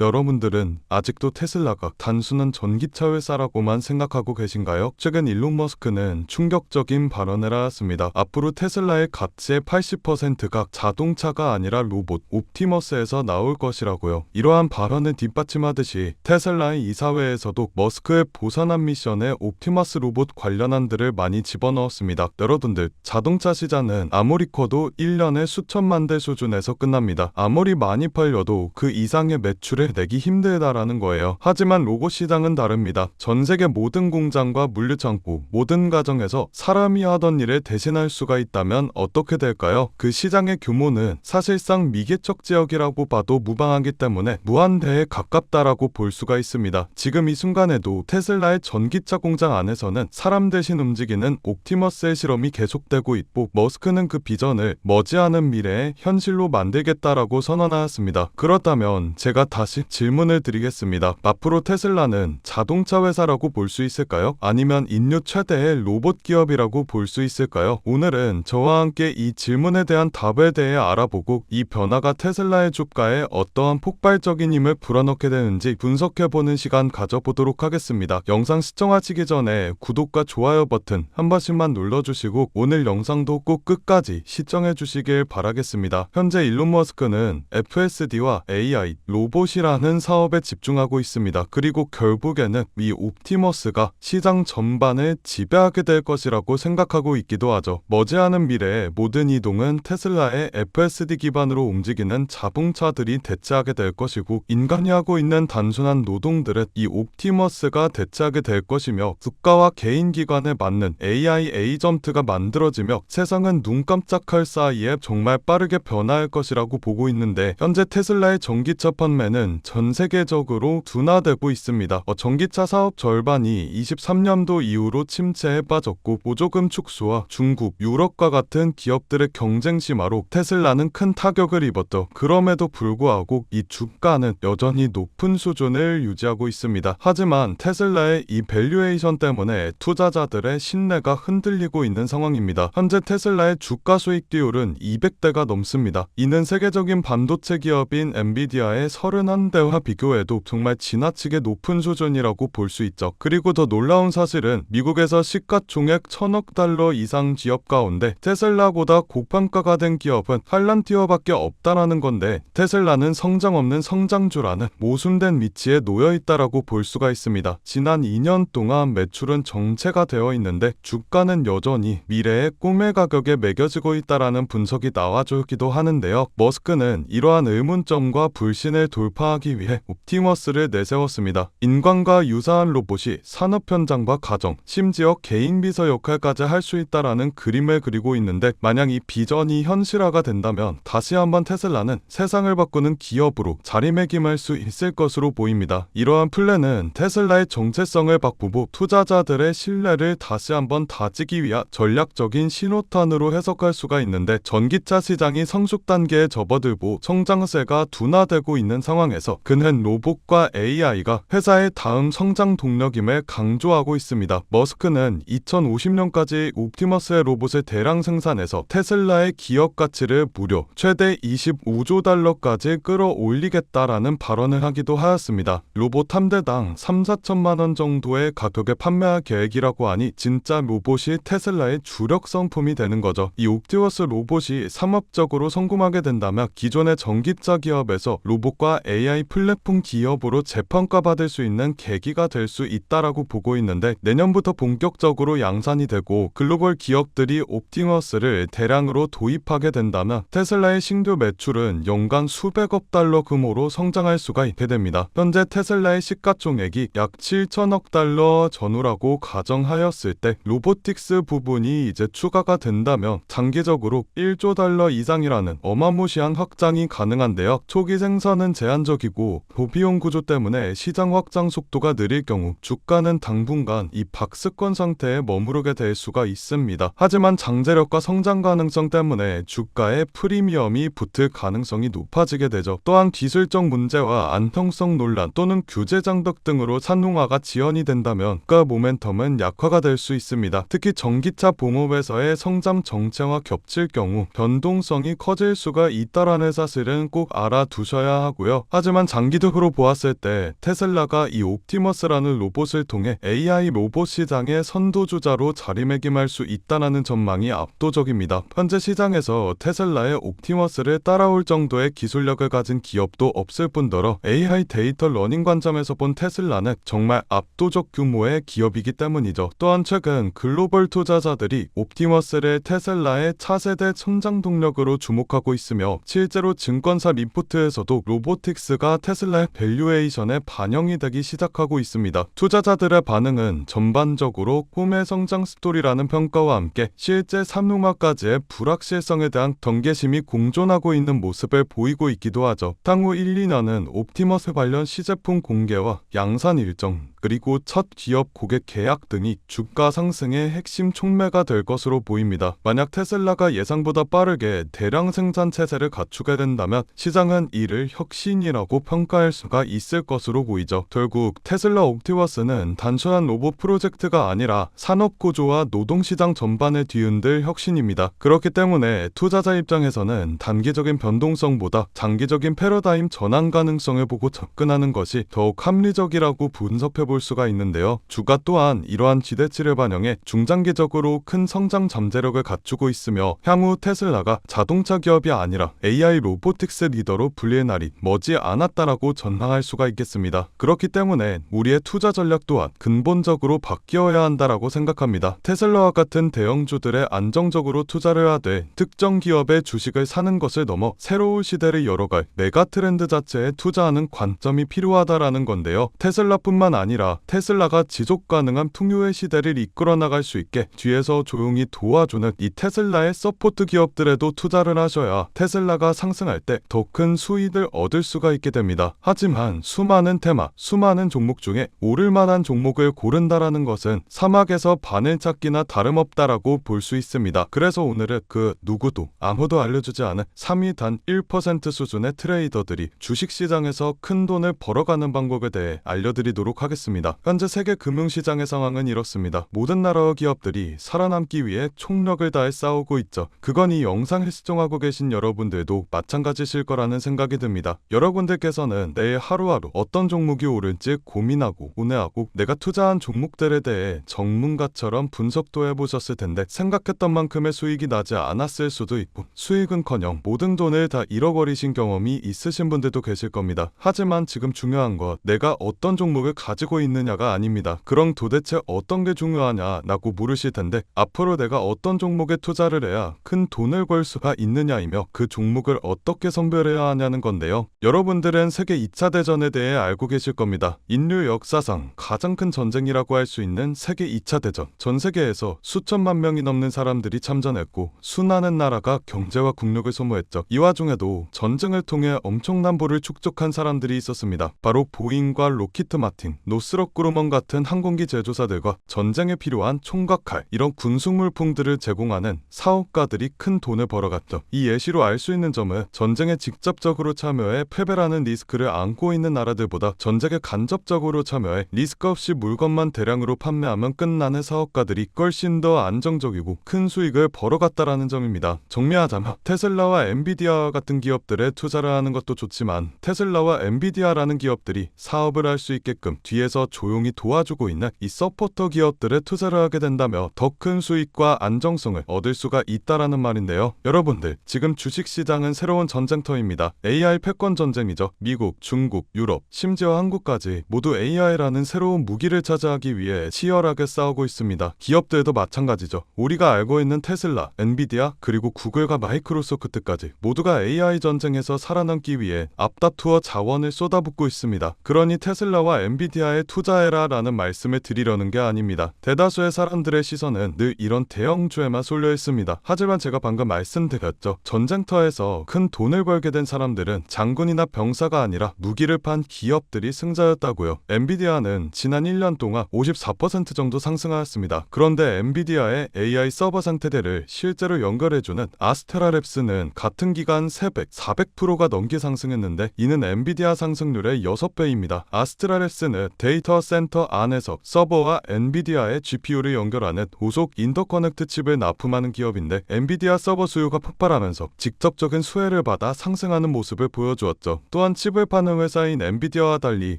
여러분들은 아직도 테슬라가 단순한 전기차 회사라고만 생각하고 계신가요? 최근 일론 머스크는 충격적인 발언을 하였습니다. 앞으로 테슬라의 가치의 80%가 자동차가 아니라 로봇 옵티머스에서 나올 것이라고요. 이러한 발언을 뒷받침하듯이 테슬라의 이사회에서도 머스크의 보선한 미션에 옵티머스 로봇 관련안들을 많이 집어넣었습니다. 여러분들, 자동차 시장은 아무리 커도 1년에 수천만 대 수준에서 끝납니다. 아무리 많이 팔려도 그 이상의 매출을 내기 힘들다라는 거예요. 하지만 로봇 시장은 다릅니다. 전 세계 모든 공장과 물류창고, 모든 가정에서 사람이 하던 일을 대신할 수가 있다면 어떻게 될까요? 그 시장의 규모는 사실상 미개척 지역이라고 봐도 무방하기 때문에 무한대에 가깝다라고 볼 수가 있습니다. 지금 이 순간에도 테슬라의 전기차 공장 안에서는 사람 대신 움직이는 옵티머스의 실험이 계속되고 있고, 머스크는 그 비전을 머지않은 미래에 현실로 만들겠다라고 선언하였습니다. 그렇다면 제가 다시 질문을 드리겠습니다. 앞으로 테슬라는 자동차 회사라고 볼 수 있을까요? 아니면 인류 최대의 로봇 기업이라고 볼 수 있을까요? 오늘은 저와 함께 이 질문에 대한 답에 대해 알아보고 이 변화가 테슬라의 주가에 어떠한 폭발적인 힘을 불어넣게 되는지 분석해보는 시간 가져보도록 하겠습니다. 영상 시청하시기 전에 구독과 좋아요 버튼 한 번씩만 눌러주시고 오늘 영상도 꼭 끝까지 시청해주시길 바라겠습니다. 현재 일론 머스크는 FSD와 AI, 로봇이라는 사업에 집중하고 있습니다. 그리고 결국에는 이 옵티머스가 시장 전반을 지배하게 될 것이라고 생각하고 있기도 하죠. 머지않은 미래에 모든 이동은 테슬라의 FSD 기반으로 움직이는 자동차들이 대체하게 될 것이고, 인간이 하고 있는 단순한 노동들은 이 옵티머스가 대체하게 될 것이며, 국가와 개인 기관에 맞는 AI 에이전트가 만들어지며 세상은 눈 깜짝할 사이에 정말 빠르게 변화할 것이라고 보고 있는데, 현재 테슬라의 전기차 판매는 전 세계적으로 둔화되고 있습니다. 전기차 사업 절반이 23년도 이후로 침체에 빠졌고, 보조금 축소와 중국, 유럽과 같은 기업들의 경쟁 심화로 테슬라는 큰 타격을 입었죠. 그럼에도 불구하고 이 주가는 여전히 높은 수준을 유지하고 있습니다. 하지만 테슬라의 이 밸류에이션 때문에 투자자들의 신뢰가 흔들리고 있는 상황입니다. 현재 테슬라의 주가 수익 비율은 200대가 넘습니다. 이는 세계적인 반도체 기업인 엔비디아의 31대와 비교해도 정말 지나치게 높은 수준이라고 볼 수 있죠. 그리고 더 놀라운 사실은 미국에서 시가총액 1000억 달러 이상 기업 가운데 테슬라보다 고평가가 된 기업은 팔란티어밖에 없다라는 건데, 테슬라는 성장 없는 성장주라는 모순된 위치에 놓여있다라고 볼 수가 있습니다. 지난 2년 동안 매출은 정체가 되어 있는데 주가는 여전히 미래의 꿈의 가격에 매겨지고 있다라는 분석이 나와주기도 하는데요. 머스크는 이러한 의문점과 불신을 돌파하기 위해 옵티머스를 내세웠습니다. 인간과 유사한 로봇이 산업 현장과 가정, 심지어 개인 비서 역할까지 할 수 있다라는 그림을 그리고 있는데, 만약 이 비전이 현실화가 된다면 다시 한번 테슬라는 세상을 바꾸는 기업으로 자리매김할 수 있을 것으로 보입니다. 이러한 플랜은 테슬라의 정체성을 바꾸고 투자자들의 신뢰를 다시 한번 다지기 위한 전략적인 신호탄으로 해석할 수가 있는데, 전기차 시장이 성숙 단계에 접어들고 성장세가 둔화되고 있는 상황에서 그는 로봇과 AI가 회사의 다음 성장 동력임을 강조하고 있습니다. 머스크는 2050년까지 옵티머스의 로봇을 대량 생산해서 테슬라의 기업 가치를 무려 최대 25조 달러까지 끌어올리겠다라는 발언을 하기도 하였습니다. 로봇 한 대당 3-4천만 원 정도의 가격에 판매할 계획이라고 하니 진짜 로봇이 테슬라의 주력 상품이 되는 거죠. 이 옵티머스 로봇이 상업적으로 성공하게 된다면 기존의 전기차 기업에서 로봇과 AI 플랫폼 기업으로 재평가받을 수 있는 계기가 될 수 있다라고 보고 있는데, 내년부터 본격적으로 양산이 되고 글로벌 기업들이 옵티머스를 대량으로 도입하게 된다면 테슬라의 신규 매출은 연간 수백억 달러 규모로 성장할 수가 있게 됩니다. 현재 테슬라의 시가총액이 약 7천억 달러 전후라고 가정하였을 때 로보틱스 부분이 이제 추가가 된다면 장기적으로 1조 달러 이상이라는 어마무시한 확장이 가능한데요. 초기 생산은 제한적이고 고비용 구조 때문에 시장 확장 속도가 느릴 경우 주가는 당분간 이 박스권 상태에 머무르게 될 수가 있습니다. 하지만 장제력과 성장 가능성 때문에 주가에 프리미엄이 붙을 가능성이 높아지게 되죠. 또한 기술적 문제와 안정성 논란 또는 규제 장벽 등으로 산능화가 지연이 된다면 주가 모멘텀은 약화가 될 수 있습니다. 특히 전기차 봉업에서의 성장 정체와 겹칠 경우 변동성이 커질 수가 있다라는 사실은 꼭 알아두셔야 하고요. 하지만 하지만 장기적으로 보았을 때 테슬라가 이 옵티머스라는 로봇을 통해 AI 로봇 시장의 선도주자로 자리매김할 수 있다는 전망이 압도적입니다. 현재 시장에서 테슬라의 옵티머스를 따라올 정도의 기술력을 가진 기업도 없을 뿐더러 AI 데이터 러닝 관점에서 본 테슬라는 정말 압도적 규모의 기업이기 때문이죠. 또한 최근 글로벌 투자자들이 옵티머스를 테슬라의 차세대 성장 동력으로 주목하고 있으며 실제로 증권사 리포트에서도 로보틱스가 테슬라의 밸류에이션에 반영이 되기 시작하고 있습니다. 투자자들의 반응은 전반적으로 꿈의 성장 스토리라는 평가와 함께 실제 상용화까지의 불확실성에 대한 경계심이 공존하고 있는 모습을 보이고 있기도 하죠. 향후 1, 2년은 옵티머스 관련 시제품 공개와 양산 일정, 그리고 첫 기업 고객 계약 등이 주가 상승의 핵심 촉매가 될 것으로 보입니다. 만약 테슬라가 예상보다 빠르게 대량 생산 체제를 갖추게 된다면 시장은 이를 혁신이라고 평가할 수가 있을 것으로 보이죠. 결국 테슬라 옵티머스는 단순한 로봇 프로젝트가 아니라 산업 구조와 노동시장 전반을 뒤흔들 혁신입니다. 그렇기 때문에 투자자 입장에서는 단기적인 변동성보다 장기적인 패러다임 전환 가능성을 보고 접근하는 것이 더욱 합리적이라고 분석해 볼 수가 있는데요. 주가 또한 이러한 기대치를 반영해 중장기적으로 큰 성장 잠재력을 갖추고 있으며 향후 테슬라가 자동차 기업이 아니라 AI 로보틱스 리더로 불릴 날이 머지 않았다라고 전망할 수가 있겠습니다. 그렇기 때문에 우리의 투자 전략 또한 근본적으로 바뀌어야 한다라고 생각합니다. 테슬라와 같은 대형주들에 안정적으로 투자를 하되 특정 기업의 주식을 사는 것을 넘어 새로운 시대를 열어갈 메가 트렌드 자체에 투자하는 관점이 필요하다라는 건데요. 테슬라뿐만 아니라 테슬라가 지속 가능한 풍요의 시대를 이끌어 나갈 수 있게 뒤에서 조용히 도와주는 이 테슬라의 서포트 기업들에도 투자를 하셔야 테슬라가 상승할 때 더 큰 수익을 얻을 수가 있게 됩니다. 하지만 수많은 테마, 수많은 종목 중에 오를 만한 종목을 고른다라는 것은 사막에서 바늘 찾기나 다름없다라고 볼 수 있습니다. 그래서 오늘은 그 누구도 아무도 알려주지 않은 3위 단 1% 수준의 트레이더들이 주식시장에서 큰 돈을 벌어가는 방법에 대해 알려드리도록 하겠습니다. 현재 세계 금융시장의 상황은 이렇습니다. 모든 나라와 기업들이 살아남기 위해 총력을 다해 싸우고 있죠. 그건 이 영상을 시청하고 계신 여러분들도 마찬가지실 거라는 생각이 듭니다. 여러분들께서는 내일 하루하루 어떤 종목이 오를지 고민하고 고뇌하고 내가 투자한 종목들에 대해 전문가처럼 분석도 해보셨을 텐데 생각했던 만큼의 수익이 나지 않았을 수도 있고 수익은커녕 모든 돈을 다 잃어버리신 경험이 있으신 분들도 계실 겁니다. 하지만 지금 중요한 건 내가 어떤 종목을 가지고 있느냐가 아닙니다. 그럼 도대체 어떤 게 중요하냐라고 물으실 텐데 앞으로 내가 어떤 종목에 투자를 해야 큰 돈을 벌 수가 있느냐이며 그 종목을 어떻게 선별해야 하냐는 건데요. 여러분들은 세계 2차 대전에 대해 알고 계실 겁니다. 인류 역사상 가장 큰 전쟁이라고 할 수 있는 세계 2차 대전. 전 세계에서 수천만 명이 넘는 사람들이 참전했고 수많은 나라가 경제와 국력을 소모했죠. 이 와중에도 전쟁을 통해 엄청난 부를 축적한 사람들이 있었습니다. 바로 보잉과 로키트 마틴, 노스럽 그루먼 같은 항공기 제조사들과 전쟁에 필요한 총과 칼, 이런 군수물품들을 제공하는 사업가들이 큰 돈을 벌어갔죠. 이 예시로 알 수 있는 점은 전쟁에 직접적으로 참여해 패배라는 리스크를 안고 있는 나라들보다 전쟁에 간접적으로 참여해 리스크 없이 물건만 대량으로 판매하면 끝나는 사업가들이 훨씬 더 안정적이고 큰 수익을 벌어갔다라는 점입니다. 정리하자면 테슬라와 엔비디아 같은 기업들에 투자를 하는 것도 좋지만 테슬라와 엔비디아라는 기업들이 사업을 할 수 있게끔 뒤에서 조용히 도와주고 있는 이 서포터 기업들에 투자를 하게 된다면 더 큰 수익과 안정성을 얻을 수가 있다라는 말인데요. 여러분들, 지금 주식시장은 새로운 전쟁터입니다. AI 패권 전쟁이죠. 미국, 중국, 유럽, 심지어 한국까지 모두 AI라는 새로운 무기를 차지하기 위해 치열하게 싸우고 있습니다. 기업들도 마찬가지죠. 우리가 알고 있는 테슬라, 엔비디아, 그리고 구글과 마이크로소프트까지 모두가 AI 전쟁에서 살아남기 위해 앞다투어 자원을 쏟아붓고 있습니다. 그러니 테슬라와 엔비디아에 투자해라 라는 말씀을 드리려는 게 아닙니다. 대다수의 사람들의 시선은 늘 이런 대형주에만 쏠려 있습니다. 하지만 제가 방금 말씀드렸죠. 전쟁터에서 큰 돈을 벌게 된 사람들은 장군이나 병사가 아니라 무기를 판 기업들이 승자였다고요. 엔비디아는 지난 1년 동안 54% 정도 상승하였습니다. 그런데 엔비디아의 AI 서버 상태들을 실제로 연결해주는 아스테라랩스는 같은 기간 300, 400%가 넘게 상승했는데 이는 엔비디아 상승률의 6배입니다. 아스테라랩스는 데이터 센터 안에서 서버와 엔비디아의 GPU를 연결하는 고속 인터커넥트 칩을 납품하는 기업인데, 엔비디아 서버 수요가 폭발하면서 직접적인 수혜를 받아 상승하는 모습을 보여주었죠. 또한 칩을 파는 회사인 엔비디아와 달리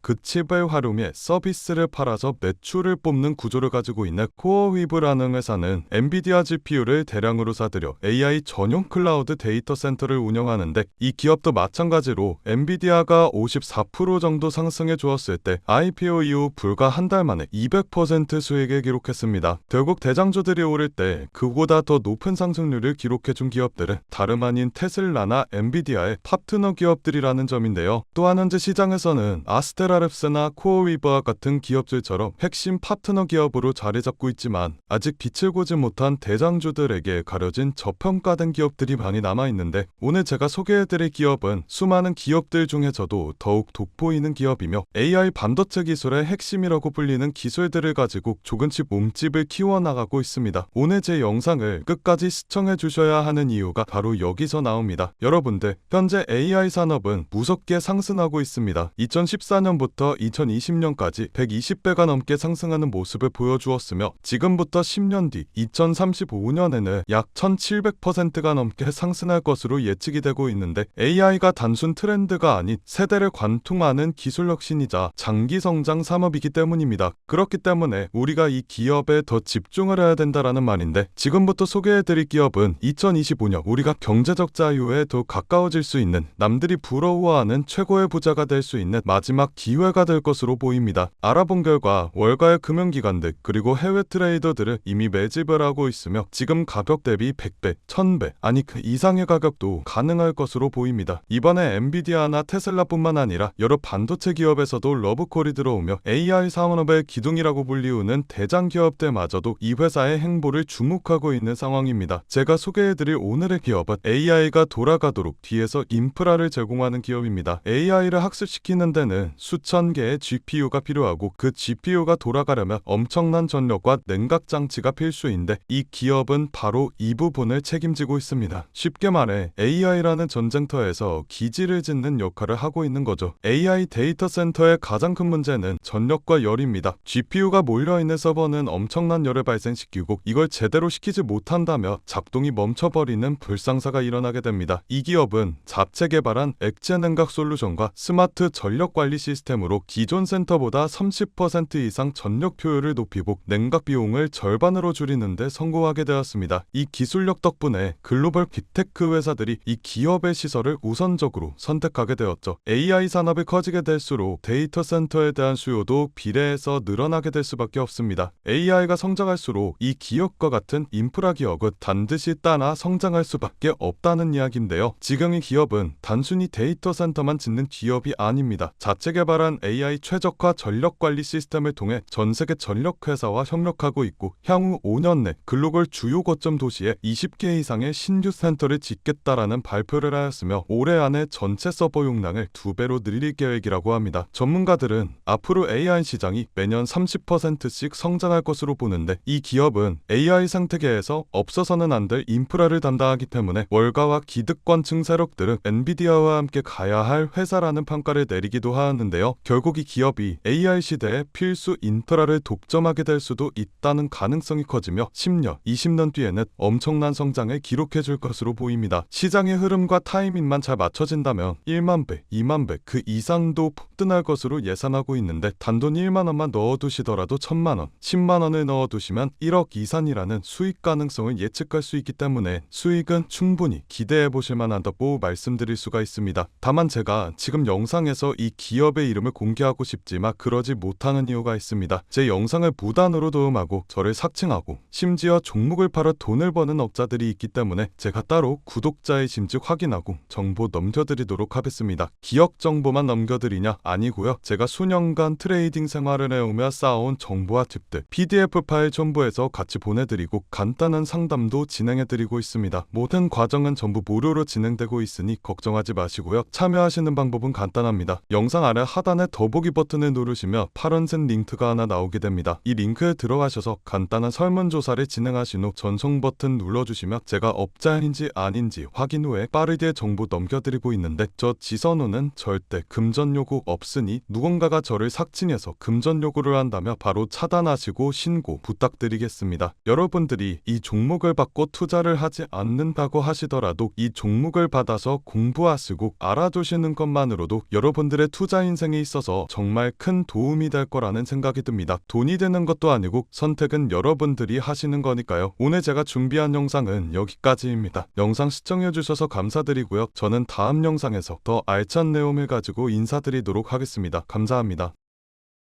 그 칩을 활용해 서비스를 팔아서 매출을 뽑는 구조를 가지고 있는 코어위브라는 회사는 엔비디아 GPU를 대량으로 사들여 AI 전용 클라우드 데이터 센터를 운영하는데, 이 기업도 마찬가지로 엔비디아가 54% 정도 상승해 주었을 때 IPO 이후 불과 한 달 만에 200% 수익을 기록했습니다. 결국 대장주들이 오를 때 그보다 더 높은 상승률을 기록해준 기업들은 다름 아닌 테슬라나 엔비디아의 파트너 기업들이라는 점인데요. 또한 현재 시장에서는 아스테라랩스나 코어위브와 같은 기업들처럼 핵심 파트너 기업으로 자리 잡고 있지만, 아직 빛을 보지 못한 대장주들에게 가려진 저평가된 기업들이 많이 남아있는데, 오늘 제가 소개해드릴 기업은 수많은 기업들 중에서도 더욱 돋보이는 기업이며 AI 반도체 기술의 핵심이라고 불리는 기술들을 가지고 조금씩 몸집을 키워나가고 있습니다. 오늘 제 영상을 끝까지 시청해 주셔야 하는 이유가 바로 여기서 나옵니다. 여러분들, 현재 AI 산업은 무섭게 상승하고 있습니다. 2014년부터 2020년까지 120배가 넘게 상승하는 모습을 보여주었으며, 지금부터 10년 뒤 2035년에는 약 1700%가 넘게 상승할 것으로 예측이 되고 있는데, AI가 단순 트렌드가 아닌 세대를 관통하는 기술 혁신이자 장기 성장 산업이기 때문입니다. 그렇기 때문에 우리가 이 기업에 더 집중을 해야 된다라는 말인데, 지금부터 소개해드릴 기업은 2025년 우리가 경제적 자유에 더 가까워질 수 있는, 남들이 부러워하는 최고의 부자가 될 수 있는 마지막 기회가 될 것으로 보입니다. 알아본 결과 월가의 금융기관들 그리고 해외 트레이더들은 이미 매집을 하고 있으며, 지금 가격 대비 100배, 1000배 아니 그 이상의 가격도 가능할 것으로 보입니다. 이번에 엔비디아나 테슬라뿐만 아니라 여러 반도체 기업에서도 러브콜이 들어오며 AI 산업의 기둥이라고 불리우는 대장 기업들마저도 이 회사의 행보를 주목하고 있는 상황입니다. 제가 소개해드릴 오늘의 기업은 AI가 돌아가도록 뒤에서 인프라를 제공하는 기업입니다. AI를 학습시키는 데는 수천 개의 GPU가 필요하고, 그 GPU가 돌아가려면 엄청난 전력과 냉각 장치가 필수인데, 이 기업은 바로 이 부분을 책임지고 있습니다. 쉽게 말해 AI라는 전쟁터에서 기지를 짓는 역할을 하고 있는 거죠. AI 데이터 센터의 가장 큰 문제는 전력과 열입니다. GPU가 몰려있는 서버는 엄청난 열을 발생시키고, 이걸 제대로 시키지 못한다며 작동이 멈춰버리는 불상사가 일어나게 됩니다. 이 기업은 자체 개발한 액체 냉각 솔루션과 스마트 전력 관리 시스템으로 기존 센터보다 30% 이상 전력 효율을 높이고 냉각 비용을 절반으로 줄이는 데 성공하게 되었습니다. 이 기술력 덕분에 글로벌 빅테크 회사들이 이 기업의 시설을 우선적으로 선택하게 되었죠. AI 산업이 커지게 될수록 데이터 센터에 대한 수요도 비례해서 늘어나게 될 수밖에 없습니다. AI가 성장할수록 이 기업과 같은 인프라 기업은 반드시 따라 성장할 수밖에 없다는 이야기인데요. 지금 이 기업은 단순히 데이터 센터만 짓는 기업이 아닙니다. 자체 개발한 AI 최적화 전력 관리 시스템을 통해 전 세계 전력 회사와 협력하고 있고, 향후 5년 내 글로벌 주요 거점 도시에 20개 이상의 신규 센터를 짓겠다라는 발표를 하였으며, 올해 안에 전체 서버 용량을 2배로 늘릴 계획이라고 합니다. 전문가들은 앞으로 AI 시장이 매년 30%씩 성장할 것으로 보는데, 이 기업은 AI 생태계에서 없어서는 안 될 인프라를 담당하기 때문에 월가와 기득권층 세력들은 엔비디아와 함께 가야 할 회사라는 평가를 내리기도 하였는데요. 결국 이 기업이 AI 시대에 필수 인프라를 독점하게 될 수도 있다는 가능성이 커지며 10년, 20년 뒤에는 엄청난 성장을 기록해줄 것으로 보입니다. 시장의 흐름과 타이밍만 잘 맞춰진다면 1만 배, 2만 배 그 이상도 폭등할 것으로 예상하고 있는데, 단돈 1만 원만 넣어두시더라도 1000만 원, 10만 원을 넣어두시면 1억 이상이라는 수익 가능성을 예측할 수 있기 때문에 수익은 충분히 기대해보실 만하다고 말씀드릴 수가 있습니다. 다만 제가 지금 영상에서 이 기업의 이름을 공개하고 싶지만 그러지 못하는 이유가 있습니다. 제 영상을 무단으로 도움하고 저를 삭칭하고 심지어 종목을 팔아 돈을 버는 업자들이 있기 때문에 제가 따로 구독자의 심지 확인하고 정보 넘겨드리도록 하겠습니다. 기업 정보만 넘겨드리냐? 아니고요. 제가 수년간 트레이딩 생활을 해오며 쌓아온 정보와 팁들 PDF 파일 첨부해서 같이 보내드리고 간단한 상담도 진행해드리고 있습니다. 모든 과정은 전부 무료로 진행되고 있으니 걱정하지 마시고요. 참여하시는 방법은 간단합니다. 영상 아래 하단에 더보기 버튼을 누르시면 파란색 링크가 하나 나오게 됩니다. 이 링크에 들어가셔서 간단한 설문조사를 진행하신 후 전송 버튼 눌러주시면 제가 업자인지 아닌지 확인 후에 빠르게 정보 넘겨드리고 있는데, 저 지선우는 절대 금전 요구 없으니 누군가가 저를 삭칭해서 금전 요구를 한다며 바로 차단하시고 신고 부탁드리겠습니다. 여러분들이 이 종목을 받고 투자를 하지 않는다고 하시더라도 이 종목을 받아서 공부하시고 알아두시는 것만으로도 여러분들의 투자 인생에 있어서 정말 큰 도움이 될 거라는 생각이 듭니다. 돈이 되는 것도 아니고 선택은 여러분들이 하시는 거니까요. 오늘 제가 준비한 영상은 여기까지입니다. 영상 시청해주셔서 감사드리고요. 저는 다음 영상에서 더 알찬 내용을 가지고 인사드리도록 하겠습니다. 감사합니다.